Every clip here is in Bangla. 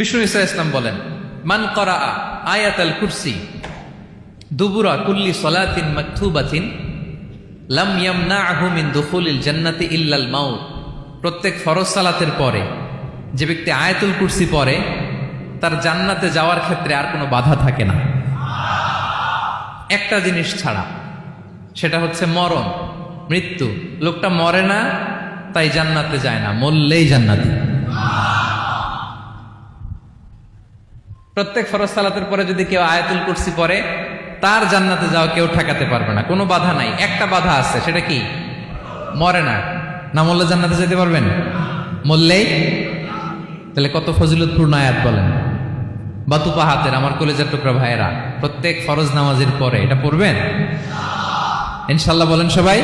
বিষ্ণু ইসা ইসলাম বলেন, মান করাআ আয়াতাল কুরসি দুবুরা কুল্লি সলাতিন মাকতুবাতিন লাম ইয়ামনাহু মিন দুখুলিল জান্নাতি ইল্লাল মাউত। প্রত্যেক ফরজ সালাতের পরে যে ব্যক্তি আয়াতুল কুরসি পড়ে তার জান্নাতে যাওয়ার ক্ষেত্রে আর কোনো বাধা থাকে না, একটা জিনিস ছাড়া, সেটা হচ্ছে মরণ, মৃত্যু। লোকটা মরে না তাই জান্নাতে যায় না, মরলেই জান্নাতি। প্রত্যেক ফরজ সালাতের পরে যদি কেউ আয়াতুল কুরসি পড়ে তার জান্নাতে যাওয়া কেউ ঠেকাতে পারবে না, কোনো বাধা নাই। একটা বাধা আছে, সেটা কি? মরে না, না মরলে জান্নাতে যেতে পারবেন? মরলেই। তাহলে কত ফজিলতপূর্ণ আয়াত বলেন। বাতুপা হাতের আমার কলেজের টুকরা ভাইয়েরা, প্রত্যেক ফরজ নামাজের পরে এটা পড়বেন ইনশাল্লাহ। বলেন সবাই,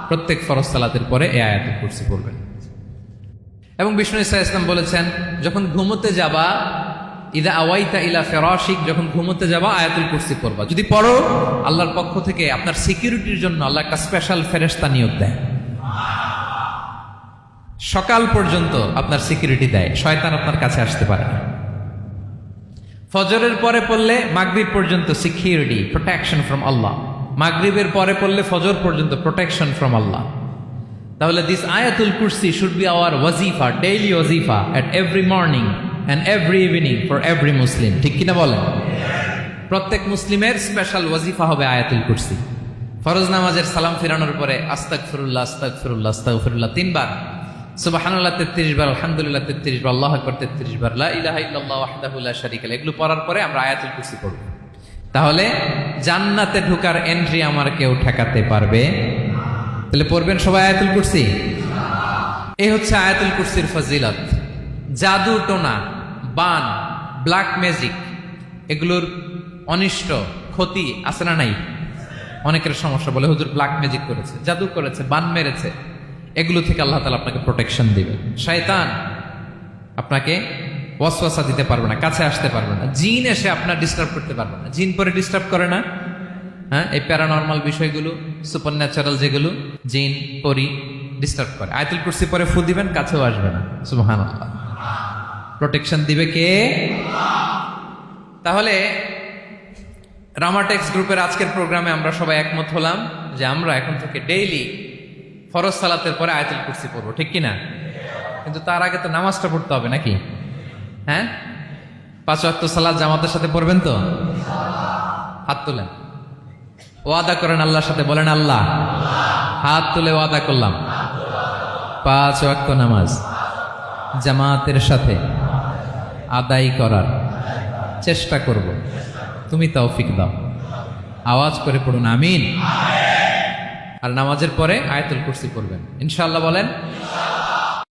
প্রত্যেক ফরজ সালাতের পরে এই আয়াতুল কুরসি পড়বেন। এবং বিষ্ণু ইসা ইসলাম বলেছেন, যখন ঘুমোতে যাবা, ইদা আওয়াইতা ইলা ফিরাশিক, যখন ঘুমোতে যাবা আয়াতুল কুরসি পড়বা। যদি পড়ো, আল্লাহর পক্ষ থেকে আপনার সিকিউরিটির জন্য আল্লাহ একটা স্পেশাল ফেরেশতা নিয়োগ দেয়, সকাল পর্যন্ত আপনার সিকিউরিটি দেয়, শয়তান আপনার কাছে আসতে পারে না। ফজরের পরে পড়লে মাগরিব পর্যন্ত সিকিউরিটি, প্রোটেকশন ফ্রম আল্লাহ। মাগরিবের পরে পড়লে ফজর পর্যন্ত প্রোটেকশন ফ্রম আল্লাহ। তাহলে দিস আয়াতুল কুরসি শুড বি আওয়ার ওয়াজিফা, ডেইলি ওয়াজিফা at every morning and every evening for every Muslim. ঠিক কিনা বলেন? প্রত্যেক মুসলিমের স্পেশাল ওয়াজিফা হবে আয়াতুল কুরসি। ফরজ নামাজের সালাম ফিরানোর পরে আস্তাগফিরুল্লাহ আস্তাগফিরুল্লাহ আস্তাগফিরুল্লাহ 3 বার, সুবহানাল্লাহ 33 বার, আলহামদুলিল্লাহ 33 বার, আল্লাহু আকবার 33 বার, লা ইলাহা ইল্লাল্লাহু ওয়াহদাহু লা শারীকা লাহু, এগুলো পড়ার পরে আমরা আয়াতুল কুরসি পড়ব। তাহলে জান্নাতে ঢোকার এন্ট্রি আমার কেউ ঠেকাতে পারবে। তাহলে পড়বেন সবাই আয়াতুল কুরসি। এই হচ্ছে আয়াতুল কুরসির ফজিলত। জাদু টোনা, বান, ব্ল্যাক ম্যাজিক, এগুলোর অনিষ্ট ক্ষতি আছে না নাই? অনেকের সমস্যা, বলে হুজুর ব্ল্যাক ম্যাজিক করেছে, জাদু করেছে, বান মেরেছে, এগুলো থেকে আল্লাহ তাআলা আপনাকে প্রোটেকশন দিবে। শয়তান আপনাকে ওয়াসওয়াসা দিতে পারবে না, কাছে আসতে পারবে না। জিন এসে আপনার ডিস্টার্ব করতে পারবে না। জিন পরে ডিস্টার্ব করে না? হ্যাঁ, এই প্যারানর্মাল বিষয়গুলো, সুপারন্যাচারাল যেগুলো, জিন পরি ডিস্টার্ব করে। আয়াতুল কুরসি পরে ফু দিবেন, কাছেও আসবে না। সুবহানাল্লাহ। প্রোটেকশন দিবে কে? তাহলে রামাটেক্স গ্রুপের আজকের প্রোগ্রামে আমরা সবাই একমত হলাম যে আমরা এখন থেকে ডেইলি ফরজ সালাতের পরে আয়াতুল কুরসি পড়বো, ঠিক কিনা? কিন্তু তার আগে তো নামাজটা পড়তে হবে নাকি? হ্যাঁ, 5 ওয়াক্ত সালাত জামাতের সাথে পড়বেন তো? হাত তুলেন, ওয়াদা করেন আল্লাহর সাথে, বলেন আল্লাহ, হাত তুলে ওয়াদা করলাম 5 ওয়াক্ত নামাজ জামাতের সাথে আদায় করার চেষ্টা করব, তুমি তৌফিক দাও। আওয়াজ করে পড়ুন আমিন। আর নামাজের পরে আয়াতুল কুরসি পড়বেন ইনশাআল্লাহ। বলেন।